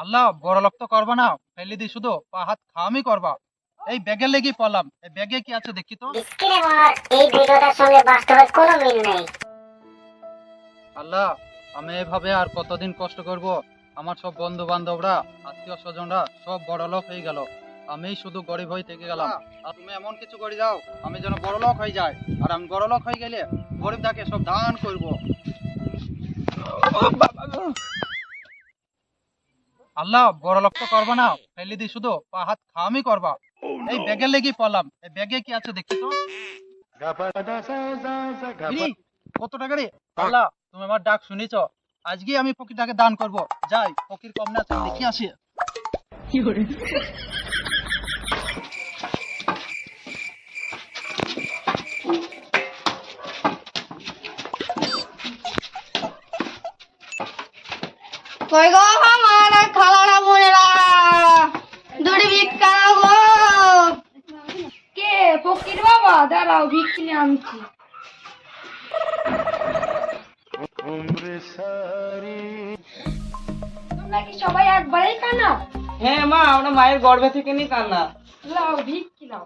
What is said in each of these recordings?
আল্লাহ বড় লোক তো করবা না, ফেলে দি শুধু পা হাত খাওয়ামি করবা। এই ব্যাগের লেগে পড়লাম, এই ব্যাগে কি আছে দেখি তো। এই ভিডিওটার সঙ্গে বাস্তবের কোনো মিল নেই। আল্লাহ, আমি এভাবে আর কতদিন কষ্ট করব? আমার সব বন্ধু বান্ধবরা, আত্মীয় স্বজনরা সব বড় লোক হয়ে গেল, আমি শুধু গরিব হয়ে থেকে গেলাম। আর তুমি এমন কিছু করে যাও আমি যেন বড় লোক হয়ে যাই, আর আমি বড় লোক হয়ে গেলে গরিবটাকে সব দান করব। আল্লাহ বড় লোক তো করবা না, ফেলে দি শুধু পা হাত খাওয়ামি করবা। এই ব্যাগের লেগে পড়লাম, এই ব্যাগে কি আছে দেখি তো। ইরি, কত টাকা রে? আল্লাহ, তুমি আমার ডাক শুনেছ, আজকে আমি ফকিরটাকে দান করব। যাই, ফকির কম না আছে দেখি আসি। কই গো আমার খালারা বোনেরা, দুটি ভিক্ষা গো। কে ফকির বাবা? দাঁড়াও, ভিক্ষি নিয়ে আনছি। তোমরা কি সবাই একবারেই কানা? হ্যাঁ মা, আমরা মায়ের গর্ভে থেকে নি কান্না। লাও ভিক্ষি লাও।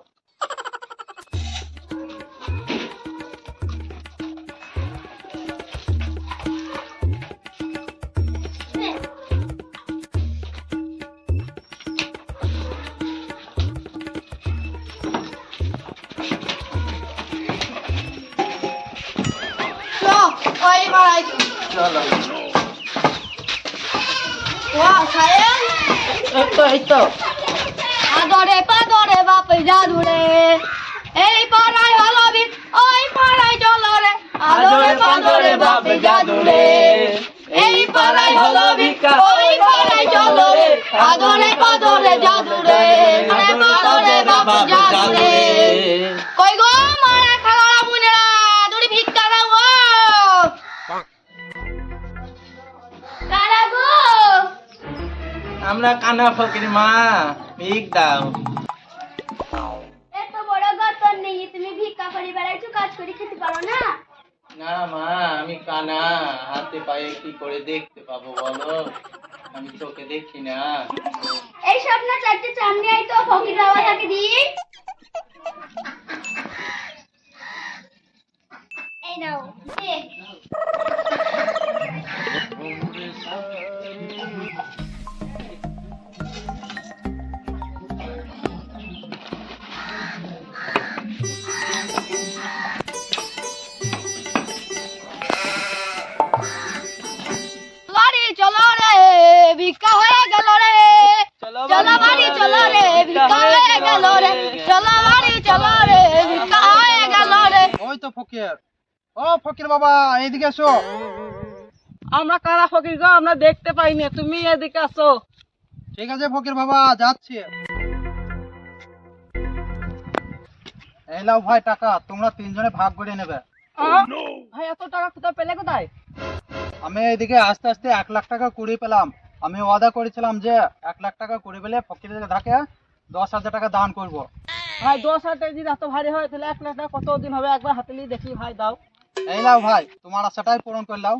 ওই মারাই চলো। ওয়া সায়েন এই তো আদরে পাদরে বাপে জাদুরে, এই পাড়ায় হলো বিদ, ওই পাড়ায় চলো রে। আদরে পাদরে বাপে জাদুরে, এই পাড়ায় হলো বিদ, ওই পাড়ায় চলো রে। আদরে পাদরে জাদুরে, আদরে পাদরে বাপে জাদুরে। কই গো মারা খালারা মুনেরা, দুটি ভিক্ষা দাও গো। কারা গো? আমরা কানা ফকির মা, ভিক দাও। এত বড় গর্তন নেই, তুমি ভিক্ষা করে বেড়াইছো, কাজ করে খেতে পারো না? না মা, আমি কানা, হাতে পায়ে কি করে দেখতে পাবো বলো? আমি চোখে দেখি না। এই সব না চারটে চামড়ি আই তো ফকির বাবা তাকে দি। এই নাও দে। বাড়ি চলো রে, ভিক্ষা হয়ে গেল রে। চলো বাড়ি চলো রে, ভিক্ষা হয়ে গেল রে। চলো বাড়ি চলো রে, ভিক্ষা হয়ে গেল রে। ওই তো ফকির, ও ফকির বাবা এইদিকে এসো। আমরা কানা ফকির গো, আমরা দেখতে পাইনি, তুমি এদিকে আসো। ঠিক আছে ফকির বাবা, যাচ্ছি। এই লাও ভাই টাকা, তোমরা তিনজনে ভাগ করে নেবে। ভাই এত টাকা কোথায় পেলে, কোথায়? আমি এইদিকে আস্তে আস্তে 1 লাখ টাকা কুড়িয়ে পেলাম। আমি ওয়াদা করেছিলাম যে 1 লাখ টাকা কুড়িয়ে পেলে ফকিরের ধাকে 10,000 টাকা দান করব। ভাই 10,000 টাকা যদি এত ভারী হয় তাহলে 1 লাখ টাকা কত দিন হবে? একবার হাতে নিয়ে দেখি ভাই, দাও। এই লাও ভাই, তোমার আশাটাই পূরণ করে লাও।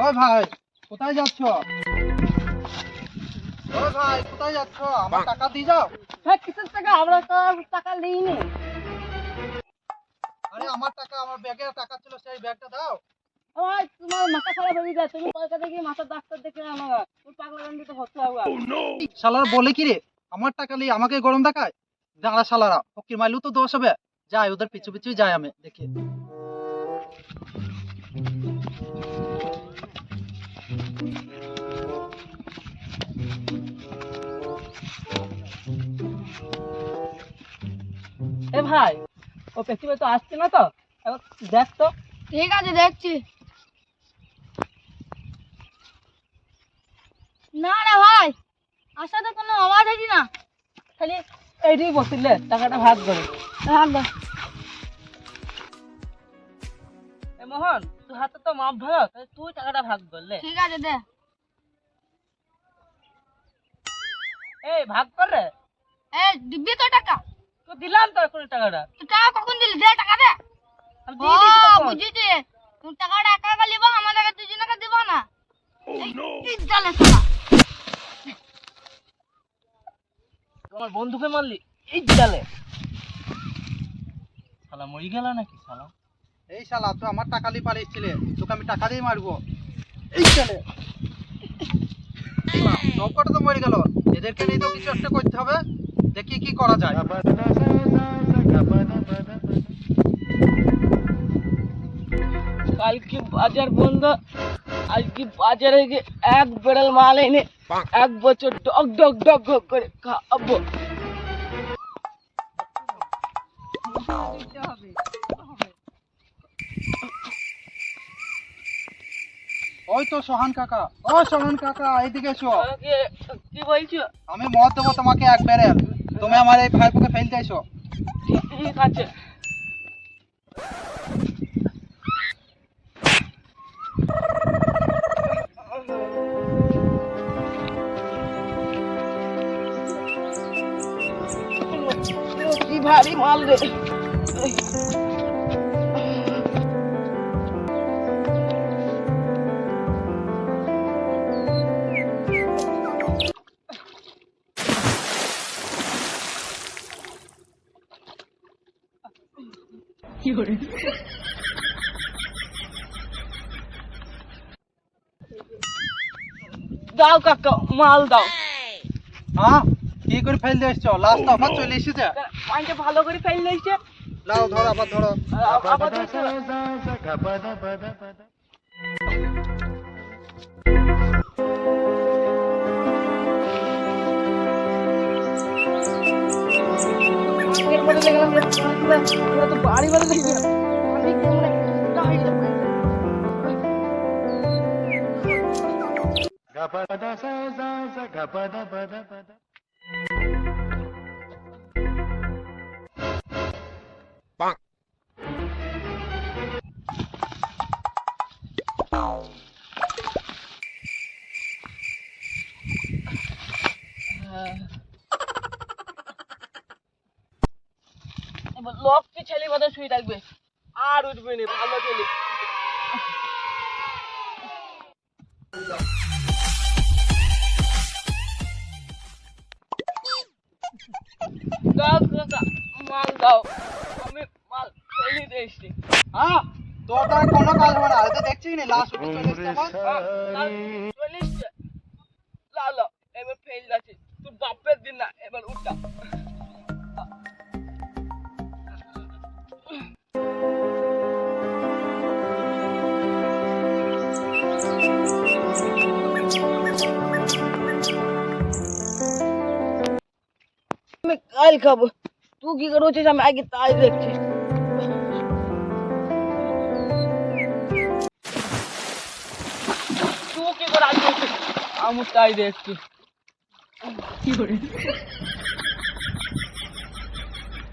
ওই ভাই, কোথায় যাচ্ছ? ওই ভাই, কোথায় যাচ্ছ? আমার টাকা দিয়ে যাও। ভাই কিসের টাকা? আমরা তো টাকা নিইনি। আরে আমার টাকা, আমার ব্যাগে টাকা ছিল, সেই ব্যাগটা দাও। ভাই তোমার মাথা খারাপ হয়ে যায়, তুমি কলকাতা গিয়ে মাথার ডাক্তার দেখে আনো গা, তুমি পাগলা গান্ডিতে ভর্তি হবে। শালারা বলে কি রে, আমার টাকা নিয়ে আমাকে গরম দেখায়। দাঁড়া শালারা, ফকির মাইলু তো দোষ হবে। যাই, ওদের পিছু পিছু যাই আমি দেখি। এ ভাই, ও পেছনে তো আসছে না তো, এবার দেখ তো। ঠিক আছে দেখছি। না রে ভাই, আশা তো কোনো আওয়াজ হয়নি না। খালি এইটাই বসিলে টাকাটা ভাগ করে। রাখ দে। এ মোহন, তুই হাতে তো মাপ ভালো, তাহলে তুই টাকাটা ভাগ করলে। ঠিক আছে দে। এই ভাগ করে। এই দিবি তো টাকা? তো দিলাম তো এখন টাকাটা। তো টাকা কখন দিলি? দে টাকা দে। আমি দিয়ে দিয়েছি তখন। বুঝেছি, তুমি টাকাটা একা একা লিবা, আমাদেরকে দুজনকে দিব না। এই চলে শালা। তোমার বন্ধুকে মারলি এই জালে? শালা মরি গেল নাকি শালা? এই শালা তুই আমার টাকা নিয়ে পালিয়েছিলে, তোকে আমি টাকা দিয়ে মারবো। এই চলে সব কটা তো মরে গেল, এদেরকে নিয়ে তো কিছু একটা করতে হবে, দেখি কি করা যায়। কালকে বাজার বন্ধ, আজকে বাজারে গিয়ে এক বেড়াল মাল এনে 1 বছর ডগ ডগ ডগ ডগ করে খাবো। ওই তো সোহান কাকা, ও সোহান কাকা এইদিকে এসো। কি বলছো? আমি মদ দেবো তোমাকে 1 ব্যারেল, তুমি আমার এই ভাইপোকে ফেলতে এসো। ঠিক আছে। কি ভারী মাল রে। দাও কাকা, মাল দাও। হ্যাঁ কি করে ফেলতে এসছো? লাস্ট আমার চলে এসেছে। পানিটা ভালো করে ফেল লইছে। লাও ধরো, আবার ধরো। আবার ধরছো? এরপরে দেখলাম যে পুরো তো বাড়ি বাড়ি লেগে গেল। আমি কেমন একটা হয়ে গেল। এবার লক্ষ্মী ছেলে মতো শুয়ে থাকবে, আর উঠবে না। ভালো ছেলে। দাও কাকা, মাল দাও। আমি মাল ফেলে দিয়েছি। হ্যাঁ তোর দ্বারা কোনো কাজ হবে না, এটা দেখছিস না লাস্ট চলে এসেছে আমার। চলে এসছে। লালো এবার ফেল যাচ্ছে। তোর বাপের দিন না, এবার উঠা। আমি কাল খাবো, তুই কি করছিস আমি আগে তাই দেখছি। তুই কি করে আগে আমি তাই দেখছি। কি করে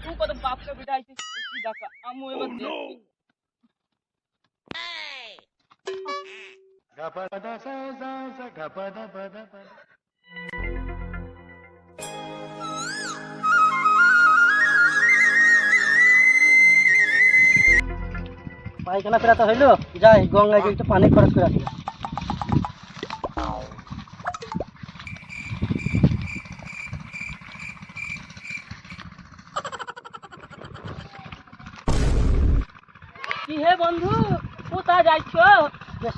তুই কত বাপকে বিটাইছিস? কি দেখা আমি এবার দেখছি। পায়খানা ফেরাতে হইলো, যাই গঙ্গায় গিয়ে একটু পানি খরচ করে আসি। কি হে বন্ধু, কোথায় যাচ্ছ?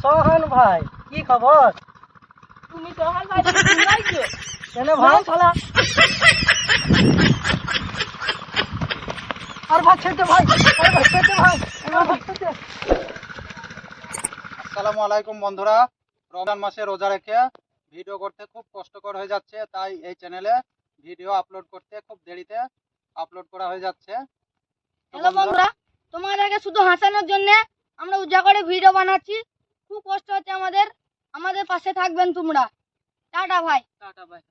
সোহান ভাই, কি খবর? তুমি সোহান ভাই যাইছো? কেন ভাই? শালা আর ভাই ছেড়ে দে ভাই, আর ভাই ছেড়ে দে ভাই, আর ভাই ছেড়ে দে। আসসালামু আলাইকুম বন্ধুরা, রমজান মাসে রোজা রেখে ভিডিও করতে খুব কষ্টকর হয়ে যাচ্ছে, তাই এই চ্যানেলে ভিডিও আপলোড করতে খুব দেরিতে আপলোড করা হয়ে যাচ্ছে। তো হ্যালো বন্ধুরা, তোমাদেরকে শুধু হাসানোর জন্য আমরা উজা করে ভিডিও বানাচ্ছি। খুব কষ্ট হচ্ছে আমাদের, আমাদের পাশে থাকবেন তোমরা। টাটা ভাই। Tata bye.